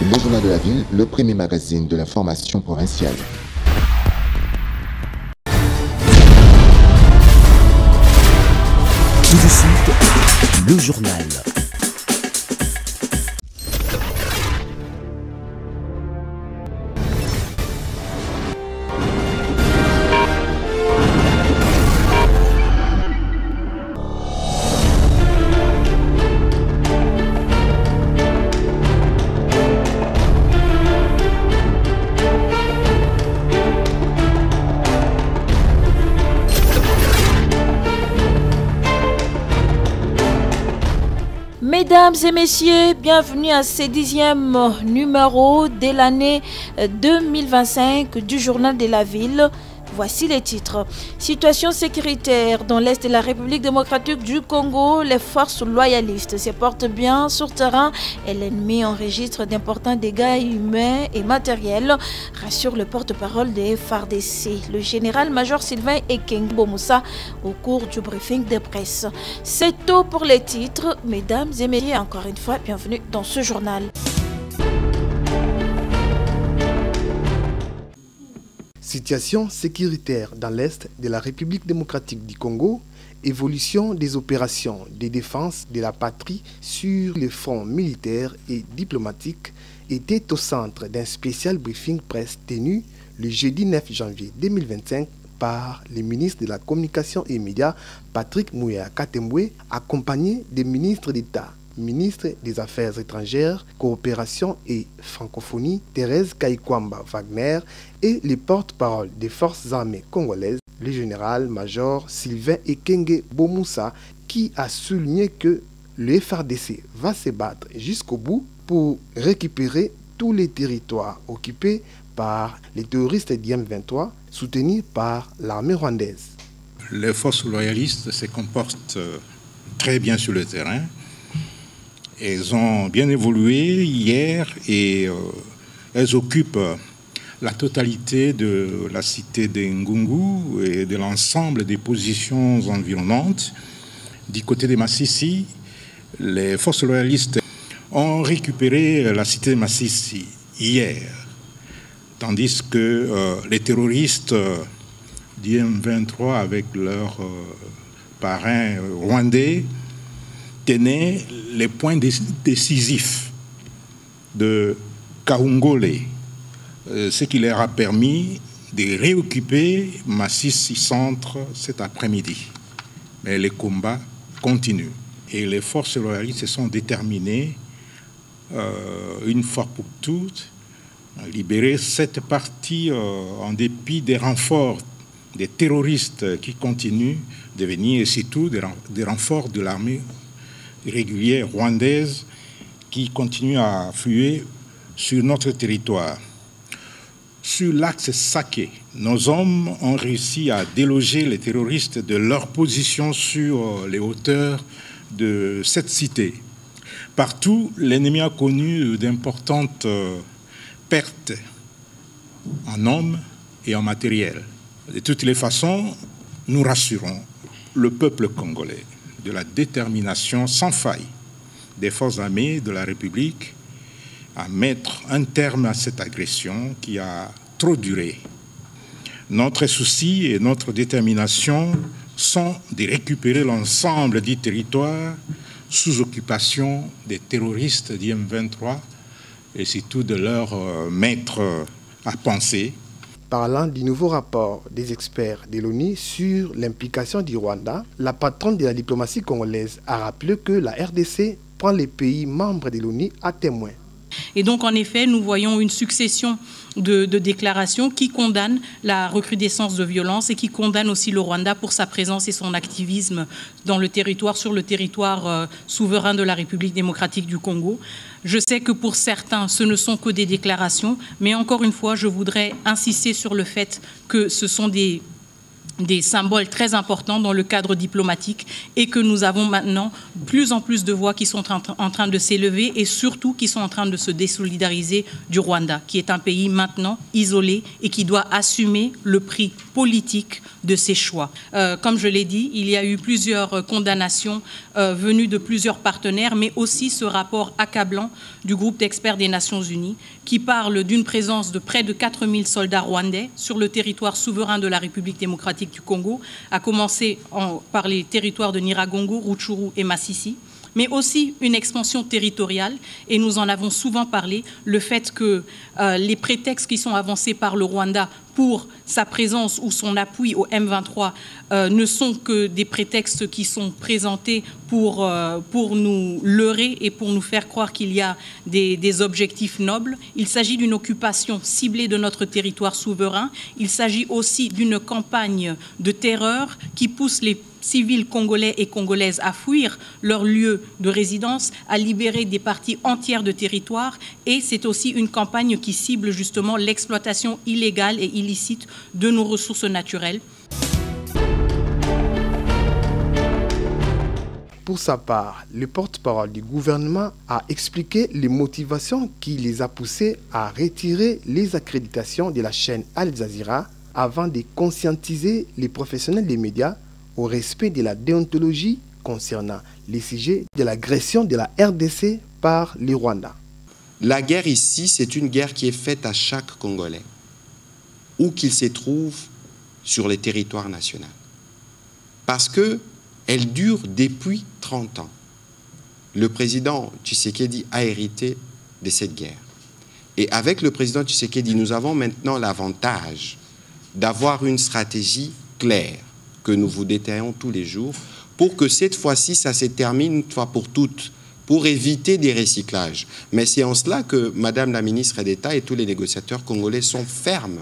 Le Journal de la Ville, le premier magazine de l'information provinciale. Tout de suite, le journal. Mesdames et messieurs, bienvenue à ce 10e numéro de l'année 2025 du Journal de la Ville. Voici les titres. Situation sécuritaire dans l'Est de la République démocratique du Congo. Les forces loyalistes se portent bien sur terrain et l'ennemi enregistre d'importants dégâts humains et matériels, rassure le porte-parole des FARDC, le général-major Sylvain Ekenge Bomoussa, au cours du briefing de presse. C'est tout pour les titres. Mesdames et messieurs, encore une fois, bienvenue dans ce journal. Situation sécuritaire dans l'Est de la République démocratique du Congo, évolution des opérations de défense de la patrie sur les fronts militaires et diplomatiques était au centre d'un spécial briefing presse tenu le jeudi 9 janvier 2025 par le ministre de la Communication et Médias Patrick Mouya Katembwe, accompagné des ministres d'État, ministre des Affaires étrangères, Coopération et Francophonie, Thérèse Kaikwamba Wagner, et le porte-parole des forces armées congolaises, le général-major Sylvain Ekenge Bomoussa, qui a souligné que le FARDC va se battre jusqu'au bout pour récupérer tous les territoires occupés par les terroristes d'IM23, soutenus par l'armée rwandaise. Les forces loyalistes se comportent très bien sur le terrain. Elles ont bien évolué hier et elles occupent la totalité de la cité de Ngungu et de l'ensemble des positions environnantes. Du côté de Massissi, les forces loyalistes ont récupéré la cité de Massissi hier, tandis que les terroristes d'IM23 avec leurs parrains rwandais tenaient les points décisifs de Kahungole, ce qui leur a permis de réoccuper Massissi Centre cet après-midi. Mais les combats continuent et les forces loyalistes se sont déterminées, une fois pour toutes, à libérer cette partie en dépit des renforts des terroristes qui continuent de venir et surtout des renforts de l'armée régulière rwandaise qui continue à affluer sur notre territoire. Sur l'axe Saké, nos hommes ont réussi à déloger les terroristes de leur position sur les hauteurs de cette cité. Partout, l'ennemi a connu d'importantes pertes en hommes et en matériel. De toutes les façons, nous rassurons le peuple congolais de la détermination sans faille des forces armées de la République à mettre un terme à cette agression qui a trop duré. Notre souci et notre détermination sont de récupérer l'ensemble du territoire sous occupation des terroristes d'IM23 et surtout de leur mettre à penser. Parlant du nouveau rapport des experts de l'ONU sur l'implication du Rwanda, la patronne de la diplomatie congolaise a rappelé que la RDC prend les pays membres de l'ONU à témoin. Et donc, en effet, nous voyons une succession de déclarations qui condamnent la recrudescence de violence et qui condamnent aussi le Rwanda pour sa présence et son activisme dans le territoire, sur le territoire souverain de la République démocratique du Congo. Je sais que pour certains, ce ne sont que des déclarations, mais encore une fois, je voudrais insister sur le fait que ce sont des des symboles très importants dans le cadre diplomatique et que nous avons maintenant plus en plus de voix qui sont en train de s'élever et surtout qui sont en train de se désolidariser du Rwanda, qui est un pays maintenant isolé et qui doit assumer le prix politique de ses choix. Comme je l'ai dit, il y a eu plusieurs condamnations venues de plusieurs partenaires, mais aussi ce rapport accablant du groupe d'experts des Nations Unies qui parle d'une présence de près de 4000 soldats rwandais sur le territoire souverain de la République démocratique du Congo, à commencer par les territoires de Nyiragongo, Rutshuru et Masisi, mais aussi une expansion territoriale, et nous en avons souvent parlé, le fait que les prétextes qui sont avancés par le Rwanda pour sa présence ou son appui au M23 ne sont que des prétextes qui sont présentés pour nous leurrer et pour nous faire croire qu'il y a des objectifs nobles. Il s'agit d'une occupation ciblée de notre territoire souverain. Il s'agit aussi d'une campagne de terreur qui pousse les civils congolais et congolaises à fuir leur lieu de résidence, à libérer des parties entières de territoire, et c'est aussi une campagne qui cible justement l'exploitation illégale et illicite de nos ressources naturelles. Pour sa part, le porte-parole du gouvernement a expliqué les motivations qui les a poussés à retirer les accréditations de la chaîne Al Jazeera avant de conscientiser les professionnels des médias au respect de la déontologie concernant les sujets de l'agression de la RDC par les Rwandais. La guerre ici, c'est une guerre qui est faite à chaque Congolais, où qu'il se trouve sur les territoires nationaux. Parce qu'elle dure depuis 30 ans. Le président Tshisekedi a hérité de cette guerre. Et avec le président Tshisekedi, nous avons maintenant l'avantage d'avoir une stratégie claire que nous vous détaillons tous les jours pour que cette fois-ci, ça se termine une fois pour toutes, pour éviter des recyclages. Mais c'est en cela que Madame la ministre d'État et tous les négociateurs congolais sont fermes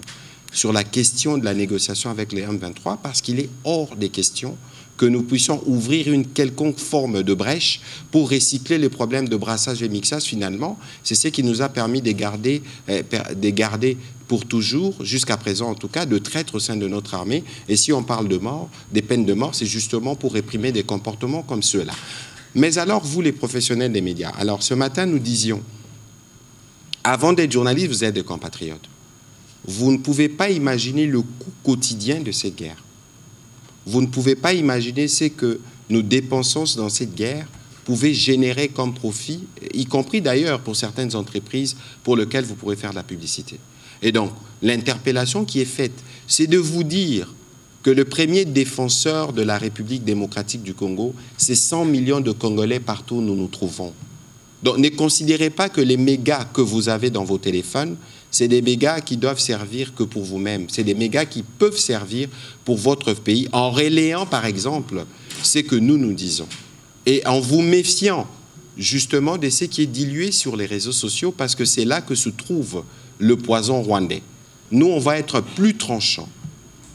sur la question de la négociation avec les M23 parce qu'il est hors des questions que nous puissions ouvrir une quelconque forme de brèche pour recycler les problèmes de brassage et mixage. Finalement, c'est ce qui nous a permis de garder pour toujours, jusqu'à présent en tout cas, de traîtres au sein de notre armée. Et si on parle de mort, des peines de mort, c'est justement pour réprimer des comportements comme ceux-là. Mais alors, vous les professionnels des médias, alors ce matin nous disions, avant d'être journaliste, vous êtes des compatriotes. Vous ne pouvez pas imaginer le coût quotidien de cette guerre. Vous ne pouvez pas imaginer ce que nous dépensons dans cette guerre pouvait générer comme profit, y compris d'ailleurs pour certaines entreprises pour lesquelles vous pourrez faire de la publicité. Et donc, l'interpellation qui est faite, c'est de vous dire que le premier défenseur de la République démocratique du Congo, c'est 100 millions de Congolais partout où nous nous trouvons. Donc, ne considérez pas que les mégas que vous avez dans vos téléphones, c'est des mégas qui doivent servir que pour vous-même. C'est des mégas qui peuvent servir pour votre pays en relayant, par exemple, ce que nous disons. Et en vous méfiant, justement, de ce qui est dilué sur les réseaux sociaux, parce que c'est là que se trouve le poison rwandais. Nous, on va être plus tranchants.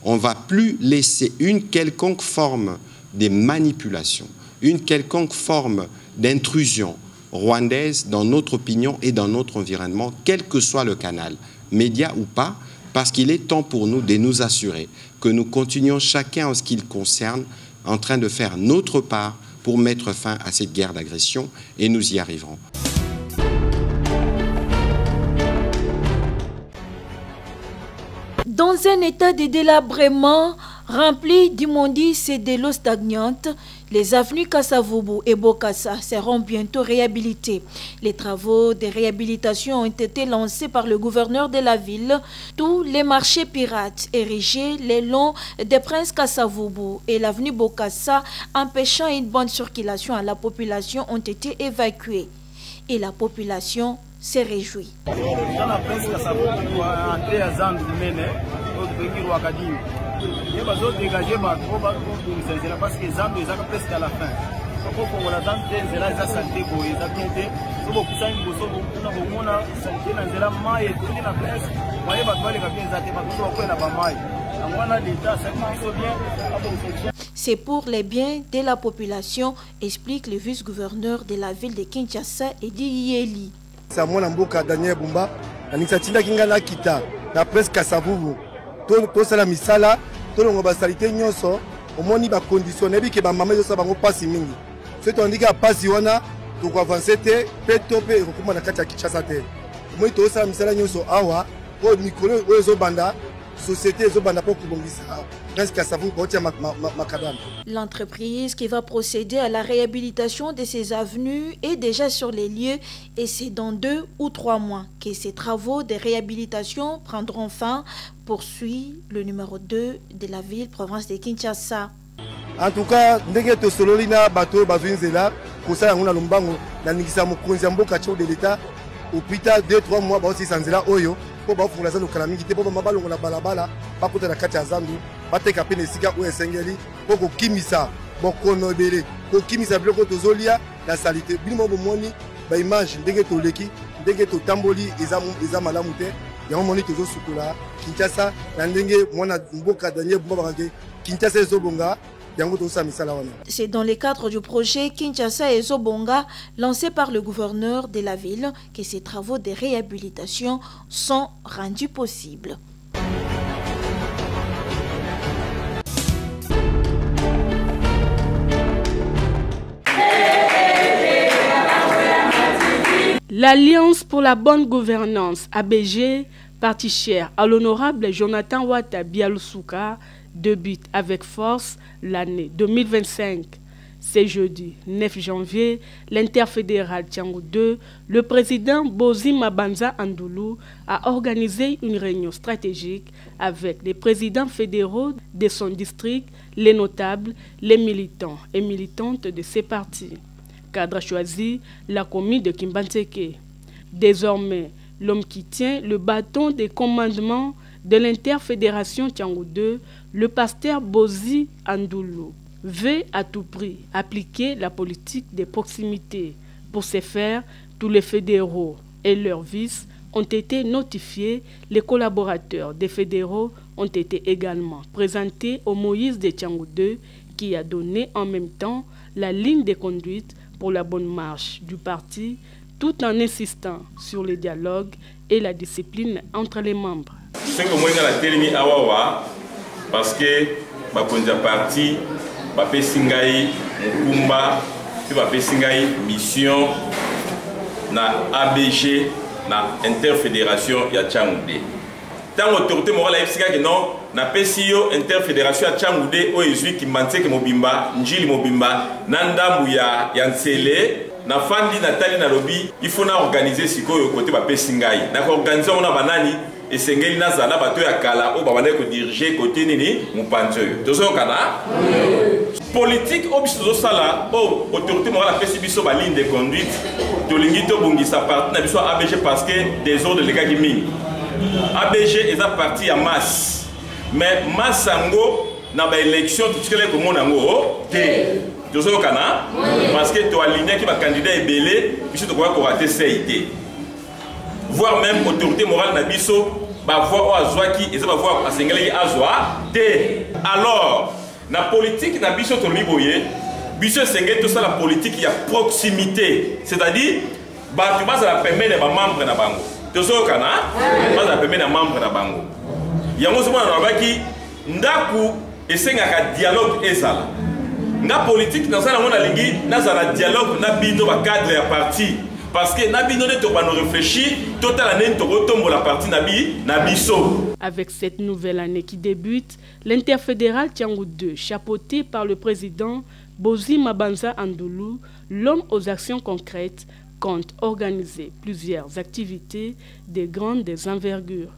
On ne va plus laisser une quelconque forme de manipulation, une quelconque forme d'intrusion rwandaise dans notre opinion et dans notre environnement, quel que soit le canal, média ou pas, parce qu'il est temps pour nous de nous assurer que nous continuons chacun en ce qui le concerne, en train de faire notre part pour mettre fin à cette guerre d'agression, et nous y arriverons. Dans un état de délabrement rempli d'immondices et de l'eau stagnante, les avenues Kasavubu et Bokassa seront bientôt réhabilitées. Les travaux de réhabilitation ont été lancés par le gouverneur de la ville. Tous les marchés pirates érigés le long des Princes Kasavubu et l'avenue Bokassa, empêchant une bonne circulation à la population, ont été évacués. Et la population s'est réjouie. C'est pour les biens de la population, explique le vice-gouverneur de la ville de Kinshasa, Edi Yeli. Samuel Mboka Daniel Bumba, Anissatina Kingana Kita, la presse Kasavubu, tout ça la misala, tolongo basalite nyonso omoni ba condition nebi ke ba mama yo sa bango pasi mingi c'est on dit que pasi wana to ko avancer te peto pe ko kuma na kati ya Kinshasa te moi to sa misala nyonso awa po mikolo ozo banda société ozo banda po kubongisa L'entreprise qui va procéder à la réhabilitation de ces avenues est déjà sur les lieux et c'est dans 2 ou 3 mois que ces travaux de réhabilitation prendront fin, poursuit le numéro 2 de la ville province de Kinshasa. En tout cas, ndenge to sololina bato bazwinzela kosala ngona lombango na ningisa mokonzi mboka chou de l'état au pita 2-3 mois ba aussi sanzela oyo po ba fungula zalo kala mingi te po mabalongo na balabala ba kota na kati ya zandu bateka pene sika o esengeli po ko kimisa bokono ebele ko kimisa biloko tozolia na salite bilimo bomoni ba image ndenge to leki ndenge to tamboli eza malamu te yango moni tozo sukola Kinshasa na ndenge mwana mboka Daniel Bumba bakake Kinshasa ezobonga. C'est dans le cadre du projet Kinshasa et Zobonga lancé par le gouverneur de la ville que ces travaux de réhabilitation sont rendus possibles. L'Alliance pour la bonne gouvernance, ABG, parti cher à l'honorable Jonathan Wata Bialoussouka, débute avec force l'année 2025. C'est jeudi 9 janvier, l'interfédéral Tchangou 2, le président Bozi Mabanza Andoulou a organisé une réunion stratégique avec les présidents fédéraux de son district, les notables, les militants et militantes de ces partis. Cadre choisi, la commune de Kimbantseke. Désormais, l'homme qui tient le bâton des commandements de l'interfédération Tchangou 2, le pasteur Bozi Andoulou, veut à tout prix appliquer la politique de proximité. Pour ce faire, tous les fédéraux et leurs vices ont été notifiés. Les collaborateurs des fédéraux ont été également présentés au Moïse de Tchangou 2 qui a donné en même temps la ligne de conduite pour la bonne marche du parti tout en insistant sur le dialogue et la discipline entre les membres. Ce que moi j'ai la télé awawa parce que ma parti Bapé Singaï, Mukumba, Bapé Singaï, mission, na ABG, na interfédération ya Tchangoudé. Tant l'autorité morale a dit que non, na PCO interfédération ya Tchangoudé, o ezui qui manque mobimba, njili mobimba, nandambu ya Yansele, na fandi Nathalie na lobby, il faut na organiser siko yo côté Bapé Singaï. Na organiser on a banani. Et c'est ngeli nazala bato ya kala o babane ko diriger côté nini mupanzo tozo kana politique obiso sala o autorité morale pesi biso ba ligne de conduite to lingi to bongisa parti na biso ABG parce que des ordres les gars qui mingi ABG est parti à masse mais massango na ba élection tukele ko monango te tozo kana parce que to aligner qui ba candidat ebele biso to ko rater CIT voire même autorité morale na biso ba voix azwaki et ça va voir asengeli azwa te alors na politique na biso to liboye biso sengeli tout ça la politique il y a proximité c'est-à-dire ba tu vas la permettre ba membre na bango to so kana ba la permettre na membre na bango yango sema na baki ndaku esengaka dialogue ezala na politique na ça na mona lingi na za la dialogue na bino ba cadre ya parti. Parce que Nabi nous réfléchir total la partie Nabiso. Avec cette nouvelle année qui débute, l'interfédéral Tchangou 2, chapeauté par le président Bozi Mabanza Andoulou, l'homme aux actions concrètes, compte organiser plusieurs activités de grandes envergures.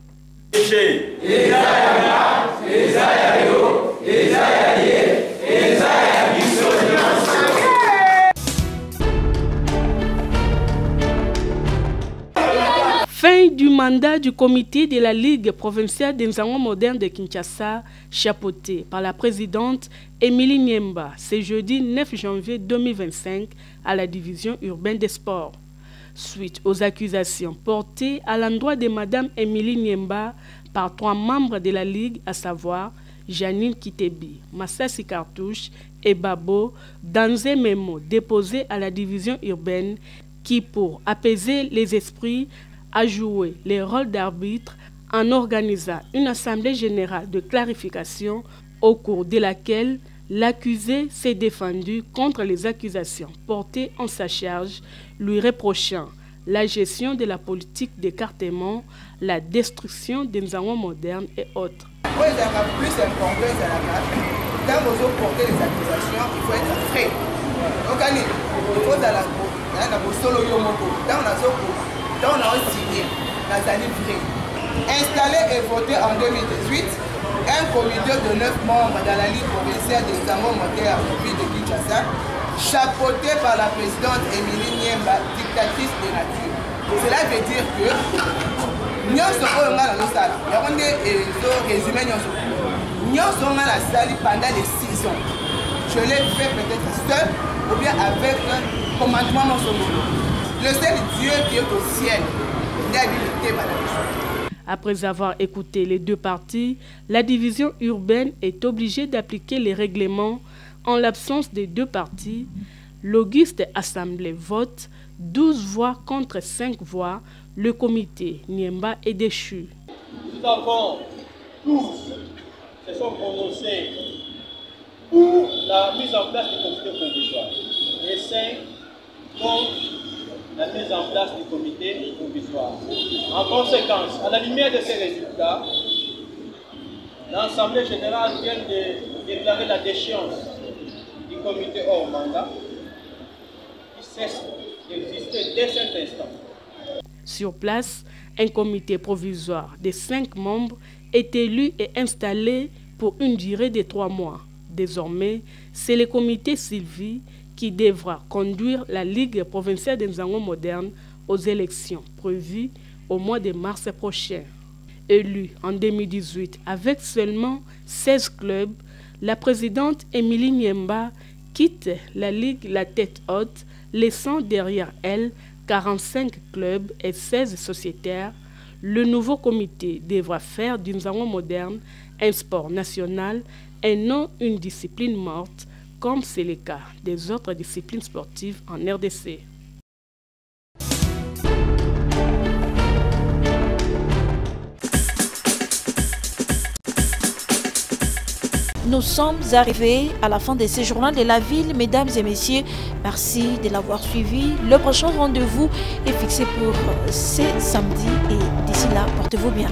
Fin du mandat du comité de la Ligue provinciale des Nzango modernes de Kinshasa, chapeauté par la présidente Émilie Niemba, c'est jeudi 9 janvier 2025 à la division urbaine des sports. Suite aux accusations portées à l'endroit de Madame Émilie Niemba par 3 membres de la Ligue, à savoir Janine Kitebi, Massassi Cartouche et Babo, dans un mémo déposé à la division urbaine qui, pour apaiser les esprits, a joué les rôles d'arbitre en organisant une assemblée générale de clarification au cours de laquelle l'accusé s'est défendu contre les accusations portées en sa charge, lui reprochant la gestion de la politique d'écartement, la destruction des Nzango modernes et autres. Plus important, quand vous portez les accusations, il faut être frais. Donc, il faut on a signé installé et voté en 2018 un comité de 9 membres dans la Ligue provinciale des Nzango modernes depuis de Kinshasa, chapeauté par la présidente Émilie Niemba, dictatrice de nature. Cela veut dire que nous sommes pendant les 6 ans. Je l'ai fait peut-être seul ou bien avec le commandement Monsongolo. Le seul Dieu qui est au ciel n'est habilité par la mission. Après avoir écouté les deux parties, la division urbaine est obligée d'appliquer les règlements. En l'absence des deux parties, l'auguste assemblée vote 12 voix contre 5 voix. Le comité Niemba est déchu. Nous avons tous se sont prononcés pour la mise en place du comité provisoire et 5 contre la mise en place du comité provisoire. En conséquence, à la lumière de ces résultats, l'Assemblée générale vient de déclarer la déchéance du comité hors mandat qui cesse d'exister dès cet instant. Sur place, un comité provisoire de 5 membres est élu et installé pour une durée de 3 mois. Désormais, c'est le comité Sylvie qui devra conduire la Ligue provinciale des Nzango modernes aux élections prévues au mois de mars prochain. Élue en 2018 avec seulement 16 clubs, la présidente Émilie Niemba quitte la Ligue la tête haute, laissant derrière elle 45 clubs et 16 sociétaires. Le nouveau comité devra faire du Nzango moderne un sport national et non une discipline morte, comme c'est le cas des autres disciplines sportives en RDC. Nous sommes arrivés à la fin de ce journal de la ville. Mesdames et messieurs, merci de l'avoir suivi. Le prochain rendez-vous est fixé pour ce samedi et d'ici là, portez-vous bien.